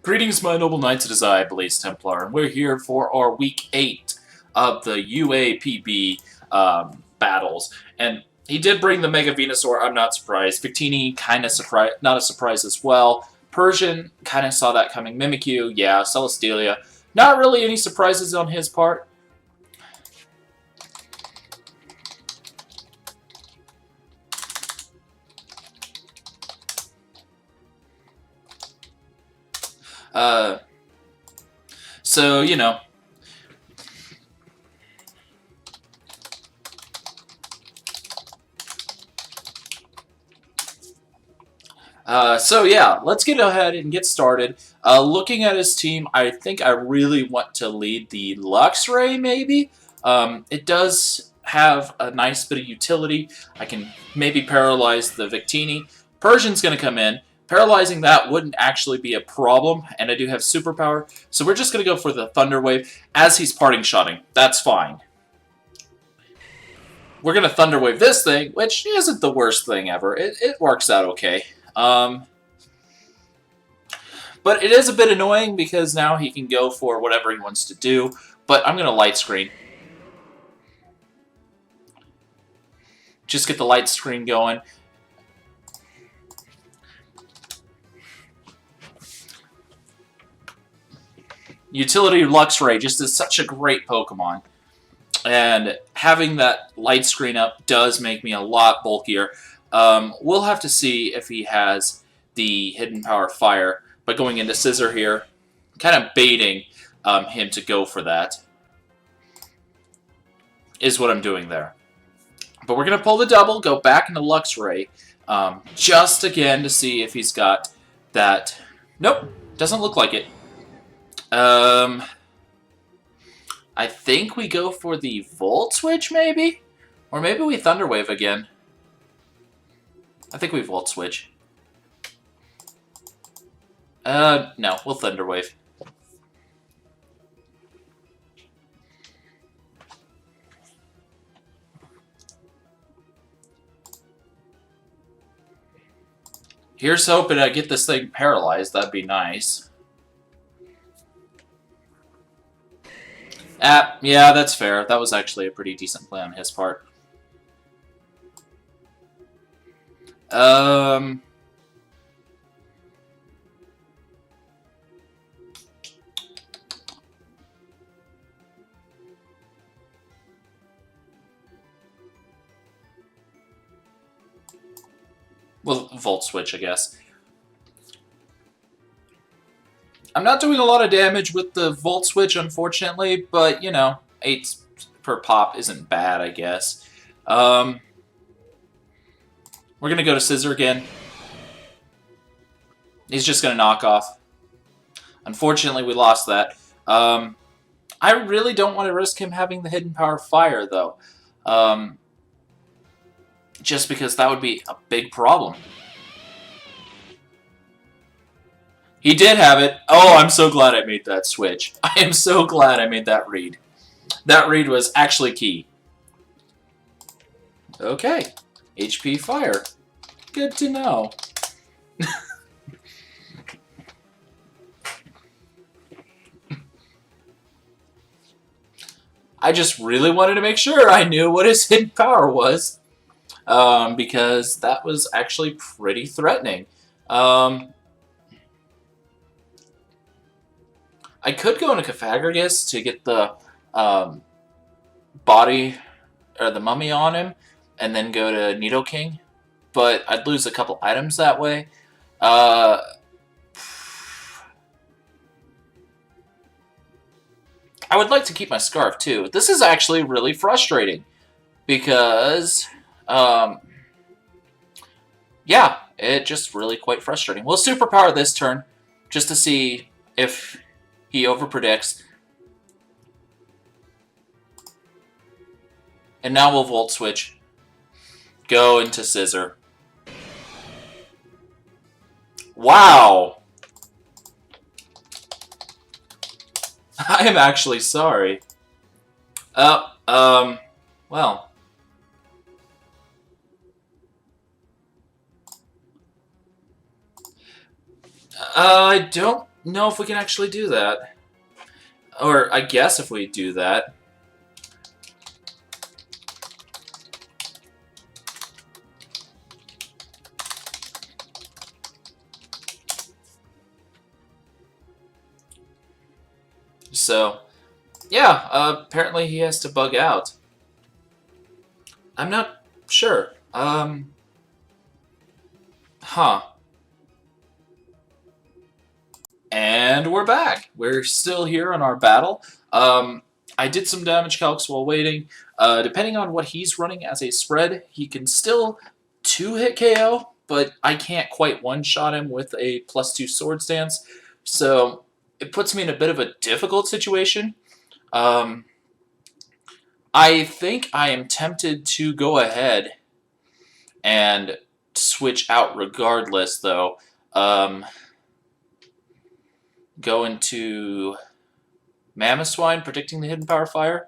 Greetings, my noble knights, it is I, Blaze Templar, and we're here for our Week 8 of the UAPB battles. And he did bring the Mega Venusaur, I'm not surprised. Victini, kind of surprised, not a surprise as well. Persian, kind of saw that coming. Mimikyu, yeah. Celestelia, not really any surprises on his part. So, you know. So yeah, let's get ahead and get started. Looking at his team, I think I really want to lead the Luxray, maybe? It does have a nice bit of utility. I can maybe paralyze the Victini. Persian's going to come in. Paralyzing that wouldn't actually be a problem, and I do have superpower, so we're just going to go for the Thunder Wave as he's parting shotting. That's fine. We're going to Thunder Wave this thing, which isn't the worst thing ever. It works out okay. But it is a bit annoying because now he can go for whatever he wants to do, but I'm going to Light Screen. Just get the Light Screen going. Utility Luxray just is such a great Pokemon. And having that Light Screen up does make me a lot bulkier. We'll have to see if he has the Hidden Power Fire. But going into Scissor here, kind of baiting him to go for that, is what I'm doing there. But we're going to pull the double, go back into Luxray, just again to see if he's got that. Nope, doesn't look like it. I think we go for the Volt Switch, maybe? Or maybe we Thunder Wave again. I think we Volt Switch. No, we'll Thunder Wave. Here's hoping I get this thing paralyzed. That'd be nice. Yeah, that's fair. That was actually a pretty decent play on his part. Well, Volt Switch, I guess. I'm not doing a lot of damage with the Volt Switch, unfortunately, but, you know, 8 per pop isn't bad, I guess. We're going to go to Scissor again. He's just going to knock off. Unfortunately, we lost that. I really don't want to risk him having the Hidden Power Fire, though. Just because that would be a big problem. He did have it. Oh, I'm so glad I made that switch. I am so glad I made that read. That read was actually key. Okay. HP Fire. Good to know. I just really wanted to make sure I knew what his hidden power was. Because that was actually pretty threatening. I could go into Cofagrigus to get the body or the mummy on him and then go to Nidoking, but I'd lose a couple items that way. I would like to keep my Scarf too. This is actually really frustrating because yeah, it just really quite frustrating. We'll Superpower this turn just to see if he overpredicts. And now we'll Volt Switch. Go into Scissor. Wow! I am actually sorry. Well. I don't know if we can actually do that. Or I guess if we do that. So, yeah, apparently he has to bug out. I'm not sure. Huh. And we're back. We're still here on our battle. I did some damage calcs while waiting. Depending on what he's running as a spread, he can still 2-hit KO, but I can't quite one-shot him with a +2 sword stance. So it puts me in a bit of a difficult situation. I think I am tempted to go ahead and switch out regardless, though. Go into Mammoth Swine, predicting the Hidden Power Fire,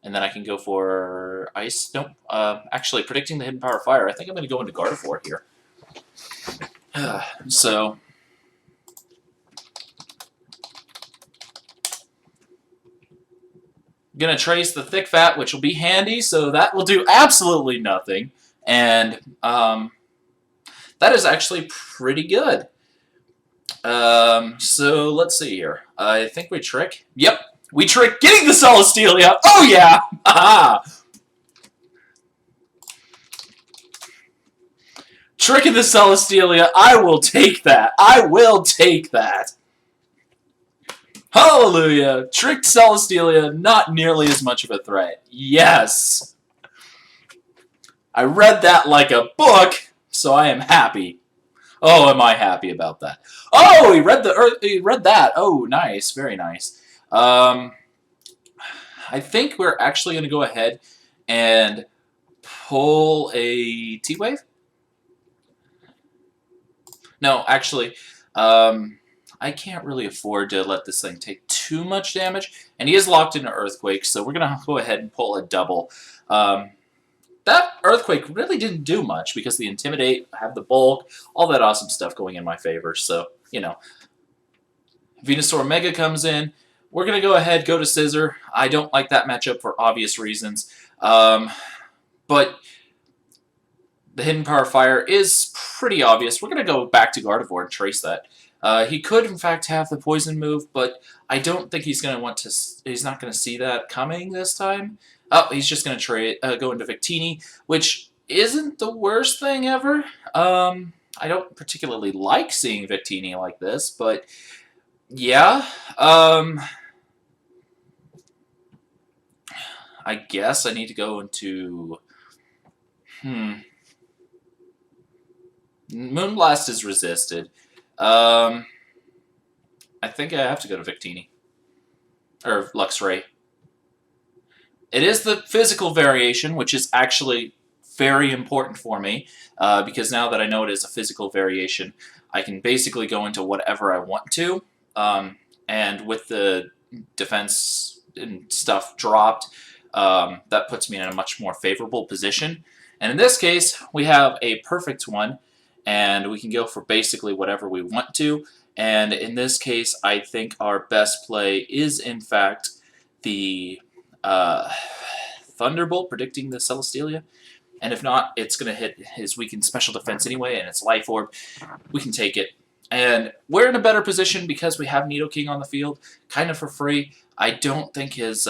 and then I can go for Ice. Nope. Actually, predicting the Hidden Power Fire. I think I'm going to go into Gardevoir here. So, I'm going to trace the Thick Fat, which will be handy, so that will do absolutely nothing. And that is actually pretty good. So let's see here. I think we trick. Yep, we trick getting the Celestelia. Oh yeah! Aha! Tricking the Celestelia. I will take that. I will take that. Hallelujah! Tricked Celestelia, not nearly as much of a threat. Yes! I read that like a book, so I am happy. Oh, am I happy about that? Oh, he read that. Oh, nice, very nice. I think we're actually going to go ahead and pull a T-Wave. No, actually, I can't really afford to let this thing take too much damage, and he is locked into Earthquake, so we're going to go ahead and pull a double. That Earthquake really didn't do much because the Intimidate, have the bulk, all that awesome stuff going in my favor. So, you know, Venusaur Mega comes in. We're going to go ahead, go to Scissor. I don't like that matchup for obvious reasons. But the Hidden Power Fire is pretty obvious. We're going to go back to Gardevoir and trace that. He could, in fact, have the Poison move, but I don't think he's going to want to... He's not going to see that coming this time. Oh, he's just going to go into Victini, which isn't the worst thing ever. I don't particularly like seeing Victini like this, but yeah. I guess I need to go into... Moonblast is resisted. I think I have to go to Victini. Or Luxray. It is the physical variation, which is actually very important for me, because now that I know it is a physical variation, I can basically go into whatever I want to, and with the defense and stuff dropped, that puts me in a much more favorable position. And in this case, we have a perfect one, and we can go for basically whatever we want to. And in this case, I think our best play is, in fact, the Thunderbolt, predicting the Celestelia. And if not, it's going to hit his weakened special defense anyway, and it's Life Orb. We can take it. And we're in a better position because we have Nidoking on the field, kind of for free. I don't think his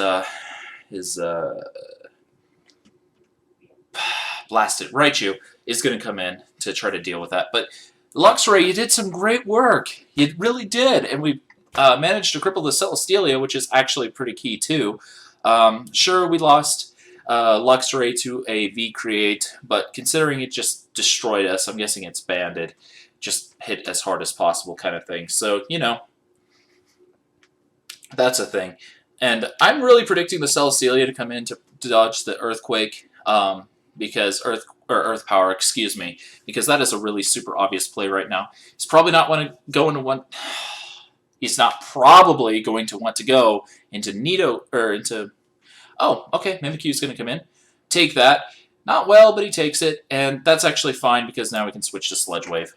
Blasted Raichu is going to come in to try to deal with that. But Luxray, you did some great work. You really did. And we managed to cripple the Celestelia, which is actually pretty key too. Sure, we lost Luxray to a V-Create, but considering it just destroyed us, I'm guessing it's banded. Just hit as hard as possible kind of thing. So, you know, that's a thing. And I'm really predicting the Celestelia to come in to dodge the Earthquake, because Earth Power, excuse me, because that is a really super obvious play right now. He's probably not want to go into one. He's not probably going to want to go into into. Oh, okay, Mimikyu's going to come in, take that. Not well, but he takes it, and that's actually fine because now we can switch to Sludge Wave.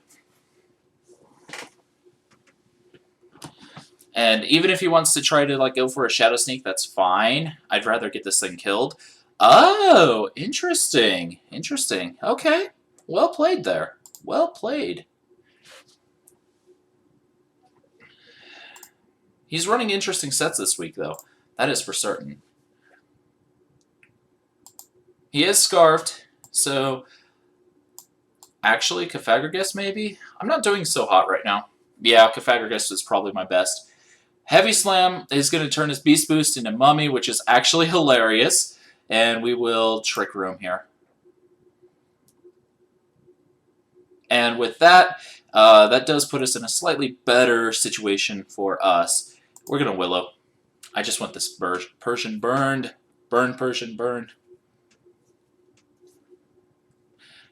And even if he wants to try to like go for a Shadow Sneak, that's fine. I'd rather get this thing killed. Oh, interesting. Interesting. Okay. Well played there. Well played. He's running interesting sets this week, though. That is for certain. He is scarfed, so actually, Cafagrigus maybe? I'm not doing so hot right now. Yeah, Cafagrigus is probably my best. Heavy Slam is going to turn his Beast Boost into Mummy, which is actually hilarious. And we will Trick Room here. And with that, that does put us in a slightly better situation for us. We're going to Willow. I just want this Persian burned. Burn, Persian, burned.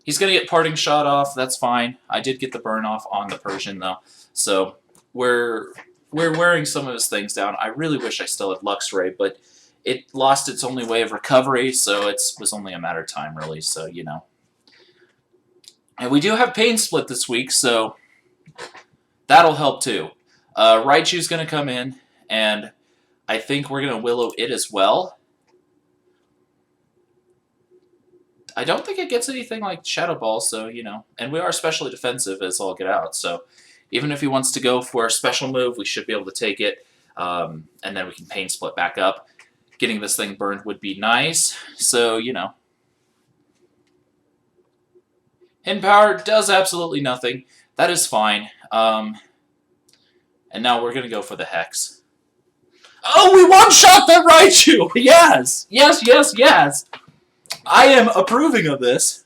He's going to get Parting Shot off. That's fine. I did get the burn off on the Persian, though. So we're wearing some of his things down. I really wish I still had Luxray, but it lost its only way of recovery, so it was only a matter of time, really. So, you know. And we do have Pain Split this week, so that'll help, too. Raichu's going to come in, and I think we're going to Willow it as well. I don't think it gets anything like Shadow Ball, so, you know. And we are especially defensive as all get out, so even if he wants to go for a special move, we should be able to take it, and then we can Pain Split back up. Getting this thing burned would be nice, so, you know. Hidden Power does absolutely nothing. That is fine. And now we're going to go for the Hex. Oh, we one-shot that Raichu! Yes! Yes, yes, yes! I am approving of this.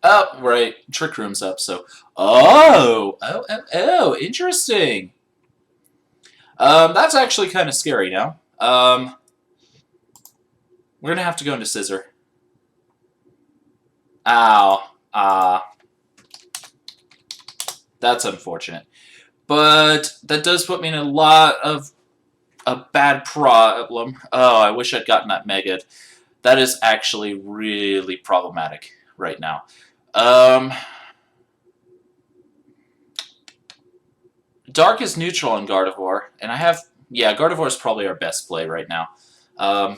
Oh, right. Trick Room's up, so... Oh! Oh, interesting. That's actually kind of scary now. We're going to have to go into Scissor. Ow. That's unfortunate. But that does put me in a lot of a bad problem. Oh, I wish I'd gotten that Megad. That is actually really problematic right now. Dark is neutral on Gardevoir, and I have... Yeah, Gardevoir is probably our best play right now.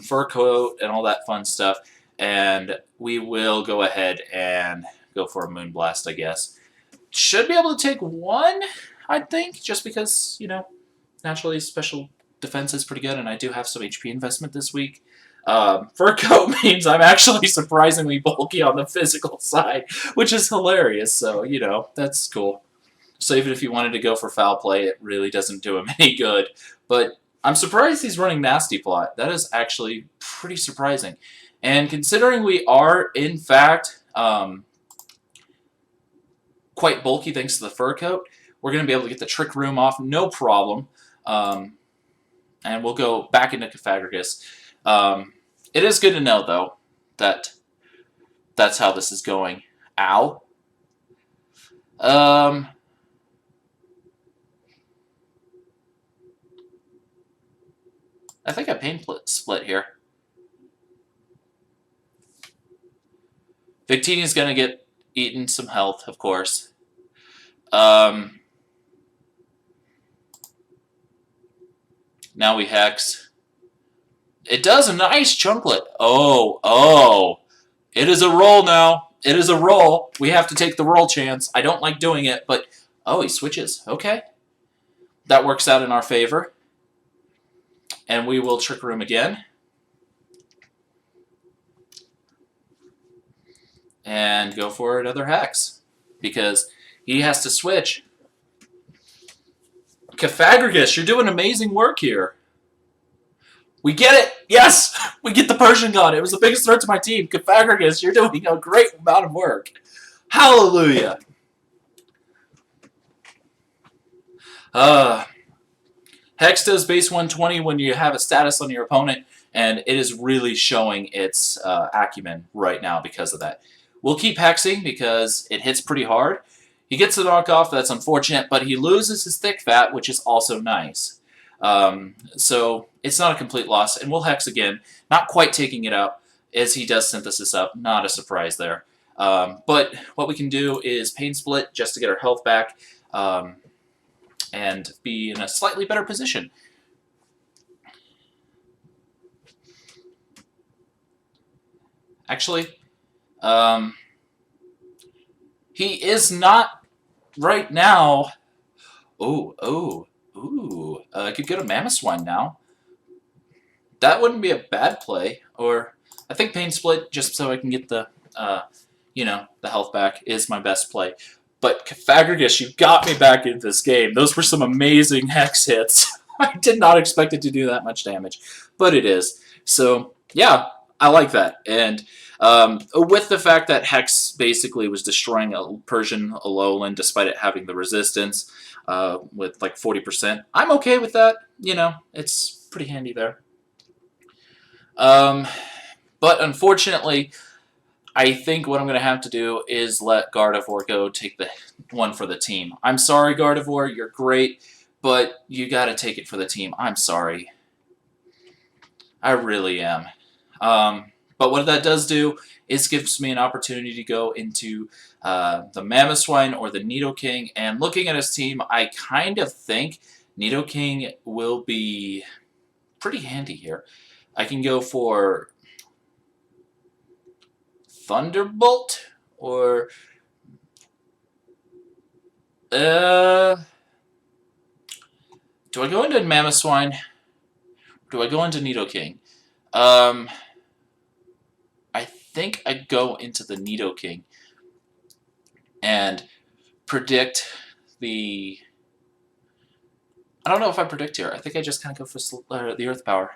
Fur Coat and all that fun stuff. And we will go ahead and go for a Moonblast, I guess. Should be able to take one, I think, just because, you know, naturally special defense is pretty good, and I do have some HP investment this week. Fur Coat means I'm actually surprisingly bulky on the physical side, which is hilarious, so, you know, that's cool. So even if you wanted to go for Foul Play, it really doesn't do him any good. But I'm surprised he's running Nasty Plot. That is actually pretty surprising. And considering we are, in fact, quite bulky thanks to the Fur Coat, we're going to be able to get the Trick Room off, no problem. And we'll go back into Cafagrigus. It is good to know, though, that that's how this is going. Ow. I think I Pain Split here. Victini's going to get eaten some health, of course. Now we Hex. It does a nice chunklet. Oh. It is a roll now. It is a roll. We have to take the roll chance. I don't like doing it, but... Oh, he switches. Okay. That works out in our favor. And we will Trick Room again. And go for another Hex. Because he has to switch. Cafagrigus, you're doing amazing work here. We get it! Yes! We get the Persian God. It was the biggest threat to my team. Cafagrigus, you're doing a great amount of work. Hallelujah! Hex does base 120 when you have a status on your opponent, and it is really showing its acumen right now because of that. We'll keep hexing because it hits pretty hard. He gets the knockoff, that's unfortunate, but he loses his Thick Fat, which is also nice. So it's not a complete loss, and we'll Hex again, not quite taking it out as he does Synthesis up. Not a surprise there. But what we can do is Pain Split just to get our health back and be in a slightly better position. Actually, he is not right now. I could get a Mammoth now. That wouldn't be a bad play. Or I think Pain Split, just so I can get the, the health back, is my best play. But Caphagrigus, you got me back into this game. Those were some amazing Hex hits. I did not expect it to do that much damage, but it is. So, yeah, I like that. And with the fact that Hex basically was destroying a Persian Alolan despite it having the resistance with like 40%, I'm okay with that. It's pretty handy there. But unfortunately, I think what I'm going to have to do is let Gardevoir go take the one for the team. I'm sorry, Gardevoir, you're great, but you got to take it for the team. I'm sorry. I really am. But what that does do is gives me an opportunity to go into the Mamoswine or the Nidoking, and looking at his team, I kind of think Nidoking will be pretty handy here. I can go for Thunderbolt or do I go into Mamoswine? Do I go into Nidoking? I think I go into the Nidoking and predict the. I don't know if I predict here. I think I just kind of go for the Earth Power.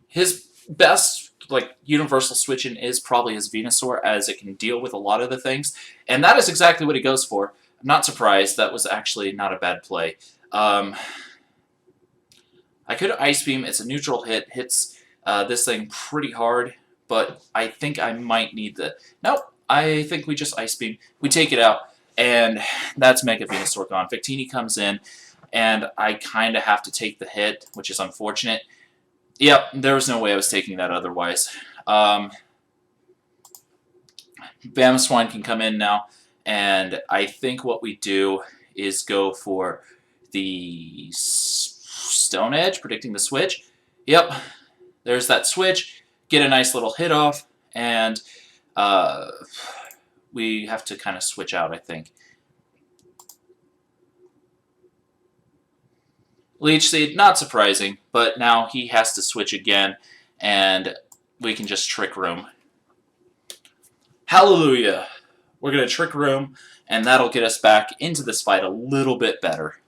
His best universal switch-in is probably his Venusaur, as it can deal with a lot of the things, and that is exactly what he goes for. I'm not surprised. That was actually not a bad play. I could Ice Beam. It's a neutral hit. Hits this thing pretty hard, but I think I might need the. Nope. I think we just Ice Beam. We take it out, and that's Mega Venusaur gone. Victini comes in, and I kind of have to take the hit, which is unfortunate. Yep, there was no way I was taking that otherwise. Mamoswine can come in now, and I think what we do is go for the Stone Edge, predicting the switch. Yep, there's that switch. Get a nice little hit off, and we have to kind of switch out, I think. Leech Seed, not surprising, but now he has to switch again, and we can just Trick Room. Hallelujah! We're going to Trick Room, and that'll get us back into this fight a little bit better.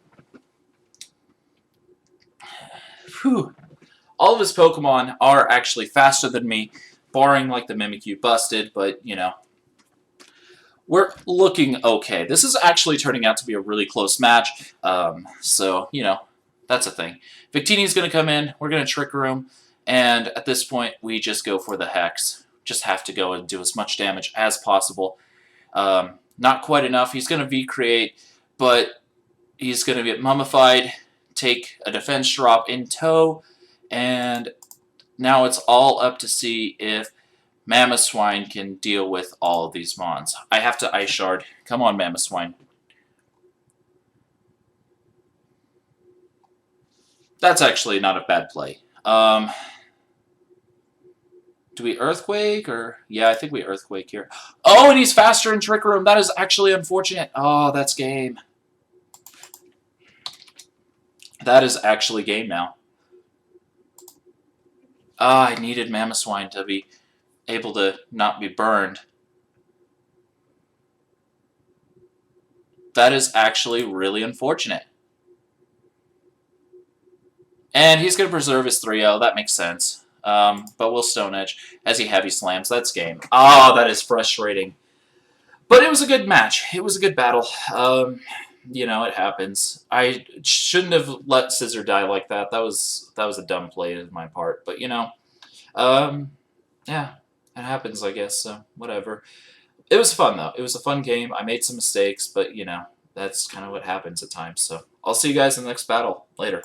Whew. All of his Pokemon are actually faster than me, barring like the Mimikyu busted, but, we're looking okay. This is actually turning out to be a really close match, so, that's a thing. Victini's going to come in. We're going to Trick Room. And at this point, we just go for the Hex. Just have to go and do as much damage as possible. Not quite enough. He's going to V-Create, but he's going to get mummified, take a defense drop in tow, and now it's all up to see if Mamoswine can deal with all of these mons. I have to Ice Shard. Come on, Mamoswine. That's actually not a bad play. Do we Earthquake or... Yeah, I think we Earthquake here. Oh, and he's faster in Trick Room. That is actually unfortunate. Oh, that's game. That is actually game now. Ah, I needed Mamoswine to be able to not be burned. That is actually really unfortunate. And he's going to preserve his 3-0. That makes sense. But we'll Stone Edge as he Heavy Slams. That's game. Oh, that is frustrating. But it was a good match. It was a good battle. It happens. I shouldn't have let Scissor die like that. That was a dumb play on my part. But, yeah, it happens, I guess. So, whatever. It was fun, though. It was a fun game. I made some mistakes, but, that's kind of what happens at times. So, I'll see you guys in the next battle. Later.